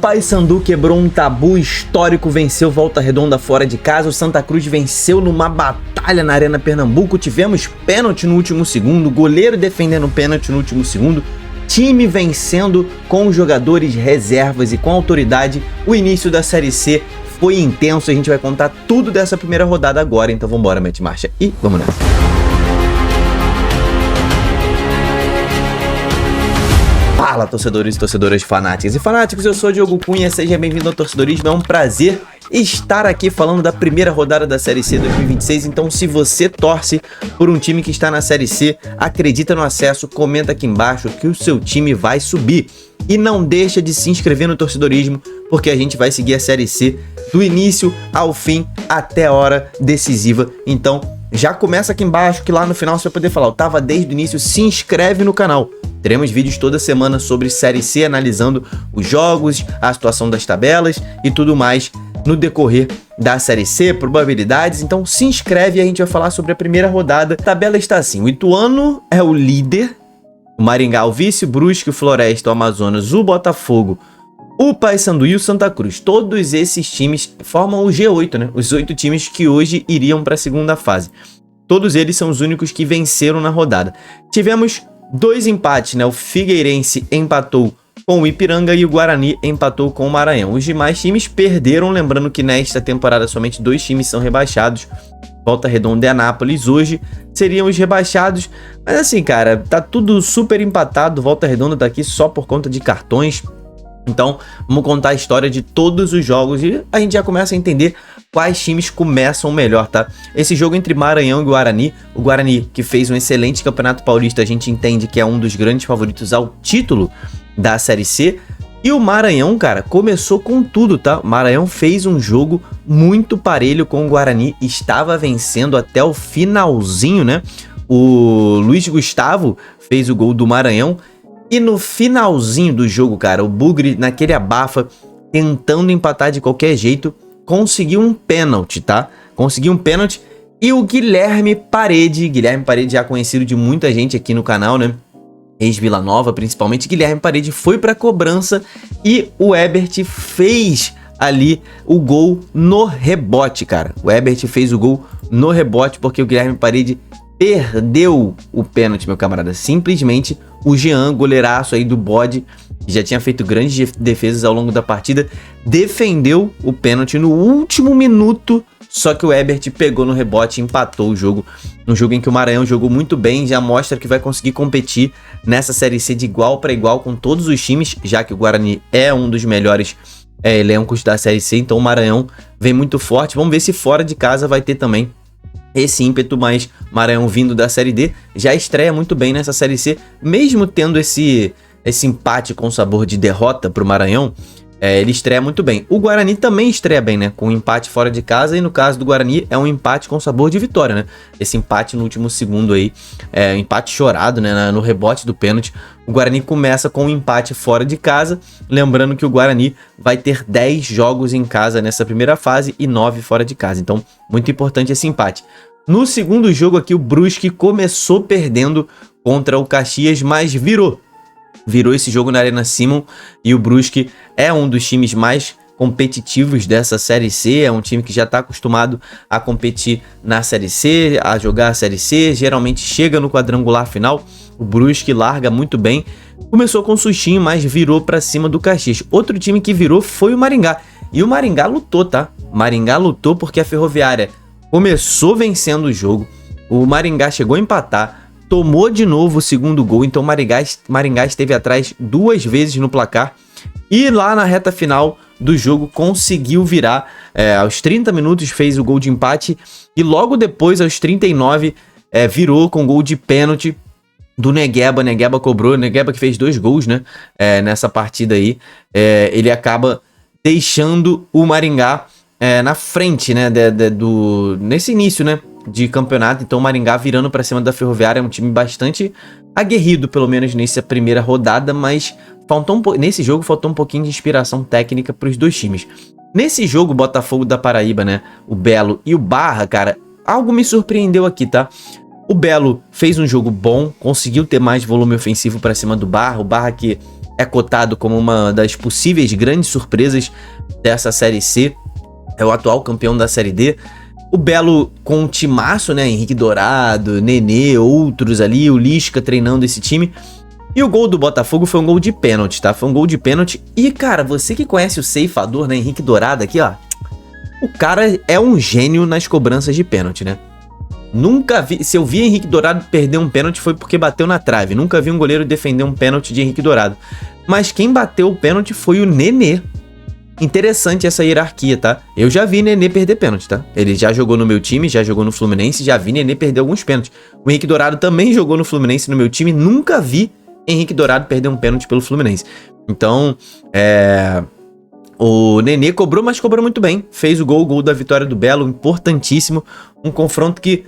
Paysandu quebrou um tabu histórico, venceu Volta Redonda fora de casa, o Santa Cruz venceu numa batalha na Arena Pernambuco, tivemos pênalti no último segundo, goleiro defendendo pênalti no último segundo, time vencendo com jogadores reservas e com autoridade. O início da Série C foi intenso, a gente vai contar tudo dessa primeira rodada agora, então vambora, mete marcha e vamos nessa. Fala, torcedores e torcedoras fanáticas e fanáticos, eu sou o Diogo Cunha, seja bem-vindo ao Torcedorismo, é um prazer estar aqui falando da primeira rodada da Série C 2026, então se você torce por um time que está na Série C, acredita no acesso, comenta aqui embaixo que o seu time vai subir. E não deixa de se inscrever no Torcedorismo, porque a gente vai seguir a Série C do início ao fim, até a hora decisiva, então já começa aqui embaixo que lá no final você vai poder falar, eu tava desde o início, se inscreve no canal. Teremos vídeos toda semana sobre Série C, analisando os jogos, a situação das tabelas e tudo mais no decorrer da Série C, probabilidades. Então se inscreve e a gente vai falar sobre a primeira rodada. A tabela está assim, o Ituano é o líder, o Maringá o vice, o Brusque, o Floresta, o Amazonas, o Botafogo, o Paysandu e o Santa Cruz. Todos esses times formam o G8, né? Os 8 times que hoje iriam para a segunda fase. Todos eles são os únicos que venceram na rodada. Tivemos 2 empates, né? O Figueirense empatou com o Ipiranga e o Guarani empatou com o Maranhão. Os demais times perderam, lembrando que nesta temporada somente 2 times são rebaixados. Volta Redonda e Anápolis hoje seriam os rebaixados. Mas assim, cara, tá tudo super empatado. Volta Redonda tá aqui só por conta de cartões. Então, vamos contar a história de todos os jogos e a gente já começa a entender quais times começam melhor, tá? Esse jogo entre Maranhão e Guarani, o Guarani que fez um excelente Campeonato Paulista, a gente entende que é um dos grandes favoritos ao título da Série C. E o Maranhão, cara, começou com tudo, tá? O Maranhão fez um jogo muito parelho com o Guarani, estava vencendo até o finalzinho, né? O Luiz Gustavo fez o gol do Maranhão. E no finalzinho do jogo, cara, o Bugre, naquele abafa, tentando empatar de qualquer jeito, conseguiu um pênalti, tá? Conseguiu um pênalti e o Guilherme Parede já conhecido de muita gente aqui no canal, né? Ex-Vila Nova, principalmente, Guilherme Parede foi pra cobrança e o Ebert fez ali o gol no rebote, cara. O Ebert fez o gol no rebote porque o Guilherme Parede perdeu o pênalti, meu camarada. Simplesmente o Jean, goleiraço aí do Bode, que já tinha feito grandes defesas ao longo da partida, defendeu o pênalti no último minuto, só que o Ebert pegou no rebote e empatou o jogo. Um jogo em que o Maranhão jogou muito bem, já mostra que vai conseguir competir nessa Série C de igual para igual com todos os times, já que o Guarani é um dos melhores elencos da Série C, então o Maranhão vem muito forte. Vamos ver se fora de casa vai ter também esse ímpeto, mas Maranhão vindo da Série D já estreia muito bem nessa Série C, mesmo tendo esse empate com sabor de derrota para o Maranhão, ele estreia muito bem. O Guarani também estreia bem, né, com um empate fora de casa, e no caso do Guarani é um empate com sabor de vitória, né, esse empate no último segundo aí, empate chorado, né, no rebote do pênalti. O Guarani começa com um empate fora de casa, lembrando que o Guarani vai ter 10 jogos em casa nessa primeira fase e 9 fora de casa, então muito importante esse empate. No segundo jogo aqui, o Brusque começou perdendo contra o Caxias, mas virou esse jogo na Arena Simon, e o Brusque é um dos times mais competitivos dessa Série C, é um time que já está acostumado a competir na Série C, a jogar a Série C, geralmente chega no quadrangular final. O Brusque larga muito bem, começou com um sustinho, mas virou para cima do Caxias. Outro time que virou foi o Maringá, e o Maringá lutou, tá? O Maringá lutou porque a Ferroviária começou vencendo o jogo, o Maringá chegou a empatar, tomou de novo o segundo gol, então o Maringá esteve atrás 2 vezes no placar, e lá na reta final do jogo conseguiu virar, aos 30 minutos fez o gol de empate, e logo depois, aos 39, virou com gol de pênalti do Negueba. Negueba cobrou, Negueba que fez 2 gols, né, nessa partida aí, ele acaba deixando o Maringá na frente, né, nesse início, né, de campeonato. Então o Maringá virando para cima da Ferroviária, é um time bastante aguerrido, pelo menos nessa primeira rodada, mas nesse jogo faltou um pouquinho de inspiração técnica para os 2 times. Nesse jogo, Botafogo da Paraíba, né, o Belo e o Barra, cara, algo me surpreendeu aqui, tá? O Belo fez um jogo bom, conseguiu ter mais volume ofensivo para cima do Barra, o Barra que é cotado como uma das possíveis grandes surpresas dessa Série C. É o atual campeão da Série D. O Belo com um timaço, né? Henrique Dourado, Nenê, outros ali, o Lisca treinando esse time. E o gol do Botafogo foi um gol de pênalti, tá? Foi um gol de pênalti. E, cara, você que conhece o ceifador, né? Henrique Dourado aqui, ó. O cara é um gênio nas cobranças de pênalti, né? Nunca vi... Se eu vi Henrique Dourado perder um pênalti foi porque bateu na trave. Nunca vi um goleiro defender um pênalti de Henrique Dourado. Mas quem bateu o pênalti foi o Nenê. Interessante essa hierarquia, tá? Eu já vi Nenê perder pênalti, tá? Ele já jogou no meu time, já jogou no Fluminense, já vi Nenê perder alguns pênaltis. O Henrique Dourado também jogou no Fluminense no meu time, nunca vi Henrique Dourado perder um pênalti pelo Fluminense. Então, o Nenê cobrou, mas cobrou muito bem. Fez o gol da vitória do Belo, importantíssimo. Um confronto que...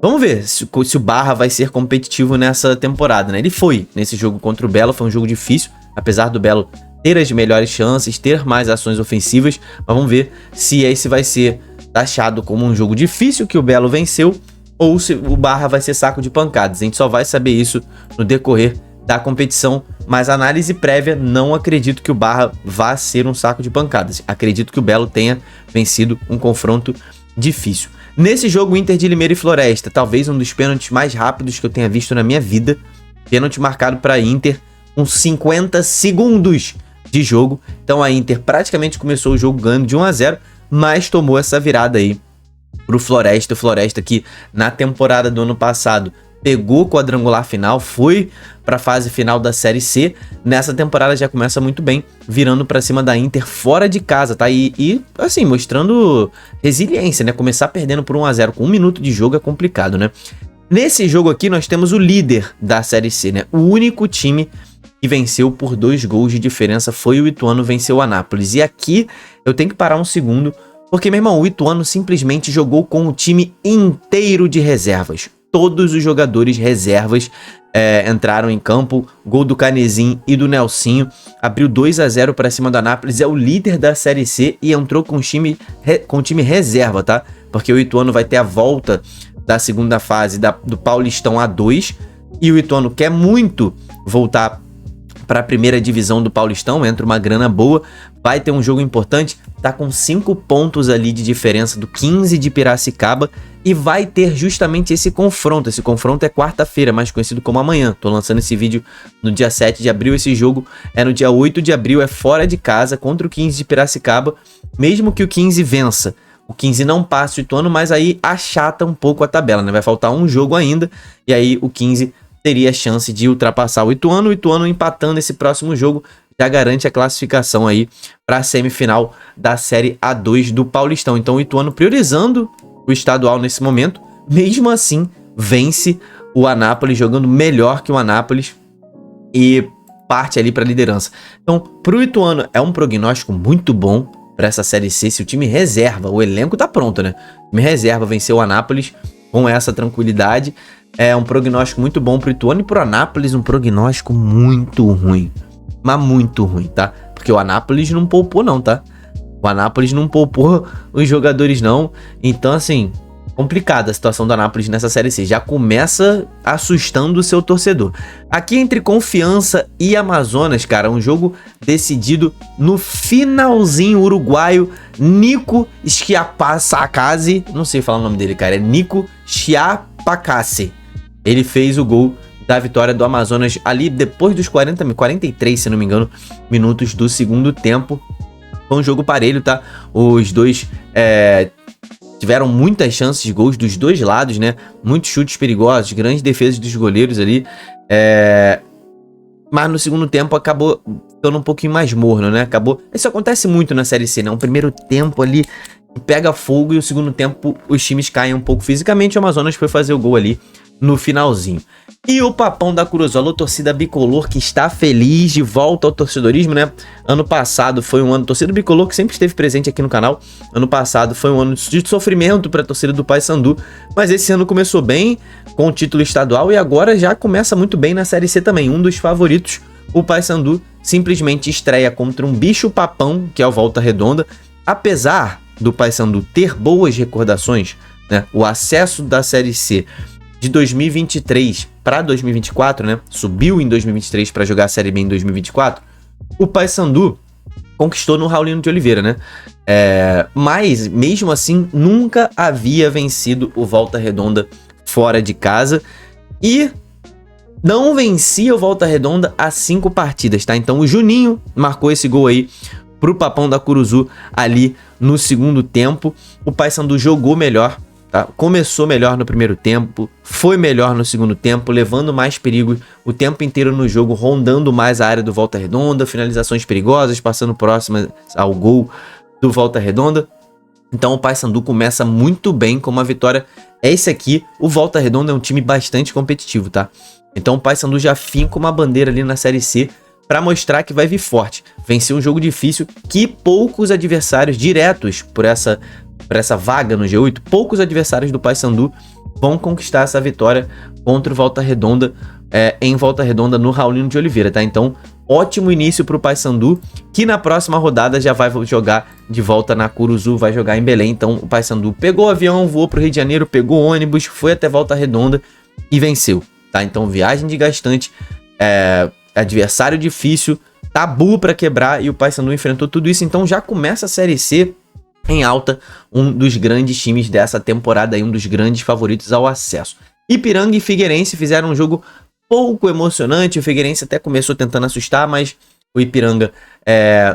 Vamos ver se o Barra vai ser competitivo nessa temporada, né? Ele foi nesse jogo contra o Belo, foi um jogo difícil, apesar do Belo ter as melhores chances, ter mais ações ofensivas, mas vamos ver se esse vai ser taxado como um jogo difícil que o Belo venceu ou se o Barra vai ser saco de pancadas. A gente só vai saber isso no decorrer da competição, mas análise prévia, não acredito que o Barra vá ser um saco de pancadas. Acredito que o Belo tenha vencido um confronto difícil. Nesse jogo, Inter de Limeira e Floresta, talvez um dos pênaltis mais rápidos que eu tenha visto na minha vida. Pênalti marcado para Inter com 50 segundos de jogo. Então a Inter praticamente começou o jogo ganhando de 1-0, mas tomou essa virada aí pro Floresta. O Floresta que na temporada do ano passado pegou o quadrangular final, foi para a fase final da Série C. Nessa temporada já começa muito bem, virando para cima da Inter fora de casa, tá? E assim, mostrando resiliência, né? Começar perdendo por 1-0 com 1 minuto de jogo é complicado, né? Nesse jogo aqui nós temos o líder da Série C, né? O único time que venceu por 2 gols de diferença foi o Ituano, venceu o Anápolis. E aqui eu tenho que parar um segundo, porque, meu irmão, o Ituano simplesmente jogou com o time inteiro de reservas. Todos os jogadores reservas entraram em campo. Gol do Canezinho e do Nelsinho. Abriu 2-0 para cima do Anápolis. É o líder da Série C e entrou com o time reserva, tá? Porque o Ituano vai ter a volta da segunda fase do Paulistão A2. E o Ituano quer muito voltar para a primeira divisão do Paulistão. Entra uma grana boa. Vai ter um jogo importante. Tá com 5 pontos ali de diferença do 15 de Piracicaba. E vai ter justamente esse confronto. Esse confronto é quarta-feira, mais conhecido como amanhã. Tô lançando esse vídeo no dia 7 de abril. Esse jogo é no dia 8 de abril. É fora de casa contra o 15 de Piracicaba. Mesmo que o 15 vença, o 15 não passe o Ituano, mas aí achata um pouco a tabela, né? Vai faltar um jogo ainda. E aí o 15 teria a chance de ultrapassar o Ituano. O Ituano empatando esse próximo jogo já garante a classificação aí para a semifinal da Série A2 do Paulistão. Então o Ituano priorizando o estadual nesse momento, mesmo assim vence o Anápolis, jogando melhor que o Anápolis e parte ali para a liderança. Então pro Ituano é um prognóstico muito bom para essa Série C. Se o time reserva, o elenco tá pronto, né? O time reserva venceu o Anápolis com essa tranquilidade. É um prognóstico muito bom pro Ituano e pro Anápolis um prognóstico muito ruim. Mas muito ruim, tá? Porque o Anápolis não poupou não, tá? O Anápolis não poupou os jogadores não. Então, assim, complicada a situação do Anápolis nessa Série C. Já começa assustando o seu torcedor. Aqui entre Confiança e Amazonas, cara, um jogo decidido no finalzinho. Uruguaio Nico Schiapacase. Não sei falar o nome dele, cara. É Nico Schiapacase. Ele fez o gol da vitória do Amazonas ali depois dos 43, se não me engano, minutos do segundo tempo. Foi um jogo parelho, tá? Os dois tiveram muitas chances de gols dos dois lados, né? Muitos chutes perigosos, grandes defesas dos goleiros ali. Mas no segundo tempo acabou ficando um pouquinho mais morno, né? Isso acontece muito na Série C, né? Um primeiro tempo ali pega fogo e o segundo tempo os times caem um pouco fisicamente. O Amazonas foi fazer o gol ali no finalzinho. E o Papão da Cruzola, torcida bicolor que está feliz de volta ao torcedorismo, né? Ano passado foi um ano, torcida bicolor que sempre esteve presente aqui no canal. Ano passado foi um ano de sofrimento para a torcida do Paysandu, mas esse ano começou bem com o título estadual e agora já começa muito bem na Série C também. Um dos favoritos, o Paysandu, simplesmente estreia contra um bicho papão, que é o Volta Redonda. Apesar do Paysandu ter boas recordações, né? O acesso da Série C de 2023 para 2024, né? Subiu em 2023 para jogar a Série B em 2024. O Paysandu conquistou no Raulino de Oliveira, né? Mas, mesmo assim, nunca havia vencido o Volta Redonda fora de casa. E não vencia o Volta Redonda há 5 partidas, tá? Então o Juninho marcou esse gol aí pro Papão da Curuzu ali no segundo tempo. O Paysandu jogou melhor, tá? Começou melhor no primeiro tempo, foi melhor no segundo tempo, levando mais perigo o tempo inteiro no jogo, rondando mais a área do Volta Redonda, finalizações perigosas, passando próximas ao gol do Volta Redonda. Então o Paysandu começa muito bem com uma vitória. Esse aqui, o Volta Redonda é um time bastante competitivo, tá? Então o Paysandu já finca uma bandeira ali na Série C para mostrar que vai vir forte. Venceu um jogo difícil que poucos adversários diretos por essa vaga no G8, poucos adversários do Paysandu vão conquistar essa vitória contra o Volta Redonda, em Volta Redonda no Raulino de Oliveira, tá? Então, ótimo início para o Paysandu, que na próxima rodada já vai jogar de volta na Curuzu, vai jogar em Belém. Então o Paysandu pegou o avião, voou para o Rio de Janeiro, pegou o ônibus, foi até Volta Redonda e venceu, tá? Então viagem desgastante, adversário difícil, tabu para quebrar, e o Paysandu enfrentou tudo isso. Então já começa a Série C em alta, um dos grandes times dessa temporada, aí, um dos grandes favoritos ao acesso. Ipiranga e Figueirense fizeram um jogo pouco emocionante. O Figueirense até começou tentando assustar, mas o Ipiranga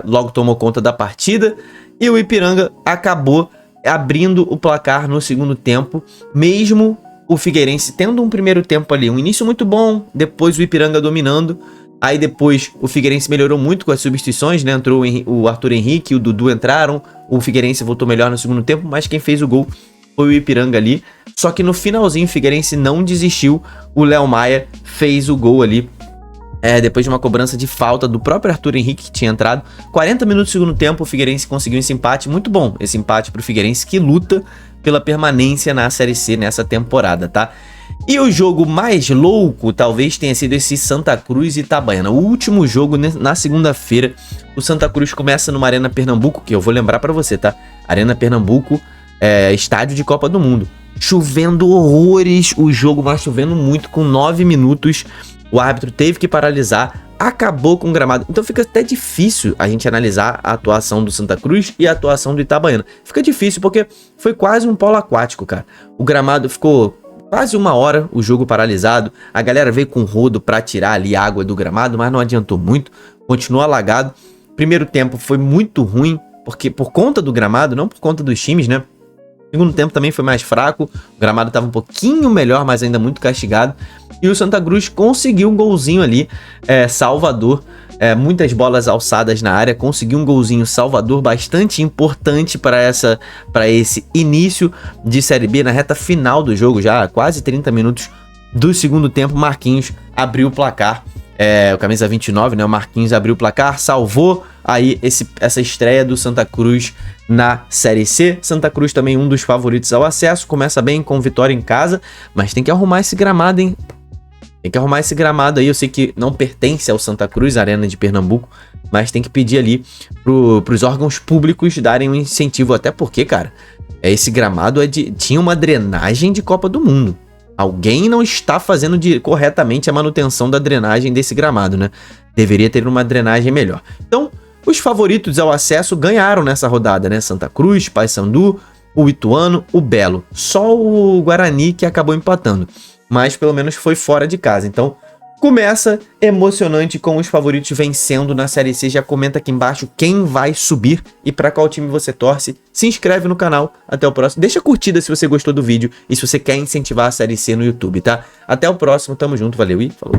logo tomou conta da partida, e o Ipiranga acabou abrindo o placar no segundo tempo, mesmo o Figueirense tendo um primeiro tempo ali, um início muito bom, depois o Ipiranga dominando. Aí depois o Figueirense melhorou muito com as substituições, né? Entrou o Arthur Henrique e o Dudu entraram, o Figueirense voltou melhor no segundo tempo, mas quem fez o gol foi o Ipiranga ali. Só que no finalzinho o Figueirense não desistiu, o Léo Maia fez o gol ali, depois de uma cobrança de falta do próprio Arthur Henrique, que tinha entrado. 40 minutos do segundo tempo, o Figueirense conseguiu esse empate, muito bom esse empate pro Figueirense, que luta pela permanência na Série C nessa temporada, tá? E o jogo mais louco talvez tenha sido esse Santa Cruz e Itabaiana. O último jogo na segunda-feira, o Santa Cruz começa numa Arena Pernambuco, que eu vou lembrar pra você, tá? Arena Pernambuco, estádio de Copa do Mundo. Chovendo horrores o jogo, mas chovendo muito, com 9 minutos. O árbitro teve que paralisar, acabou com o gramado. Então fica até difícil a gente analisar a atuação do Santa Cruz e a atuação do Itabaiana. Fica difícil porque foi quase um polo aquático, cara. O gramado ficou quase 1 hora, o jogo paralisado. A galera veio com rodo pra tirar ali a água do gramado, mas não adiantou muito. Continuou alagado. Primeiro tempo foi muito ruim, porque por conta do gramado, não por conta dos times, né? Segundo tempo também foi mais fraco, o gramado estava um pouquinho melhor, mas ainda muito castigado. E o Santa Cruz conseguiu um golzinho ali, salvador, muitas bolas alçadas na área, conseguiu um golzinho salvador bastante importante para esse início de Série B, na reta final do jogo, já quase 30 minutos do segundo tempo. Marquinhos abriu o placar, o camisa 29, né, o Marquinhos abriu o placar, salvou aí essa estreia do Santa Cruz na Série C. Santa Cruz também um dos favoritos ao acesso, começa bem com vitória em casa, mas tem que arrumar esse gramado, hein? Tem que arrumar esse gramado aí. Eu sei que não pertence ao Santa Cruz, Arena de Pernambuco, mas tem que pedir ali pros órgãos públicos darem um incentivo, até porque, cara, esse gramado tinha uma drenagem de Copa do Mundo. Alguém não está fazendo corretamente a manutenção da drenagem desse gramado, né? Deveria ter uma drenagem melhor. Então, os favoritos ao acesso ganharam nessa rodada, né? Santa Cruz, Paysandu, o Ituano, o Belo. Só o Guarani que acabou empatando, mas pelo menos foi fora de casa. Então, começa emocionante com os favoritos vencendo na Série C. Já comenta aqui embaixo quem vai subir e para qual time você torce. Se inscreve no canal. Até o próximo. Deixa a curtida se você gostou do vídeo e se você quer incentivar a Série C no YouTube, tá? Até o próximo. Tamo junto. Valeu e falou.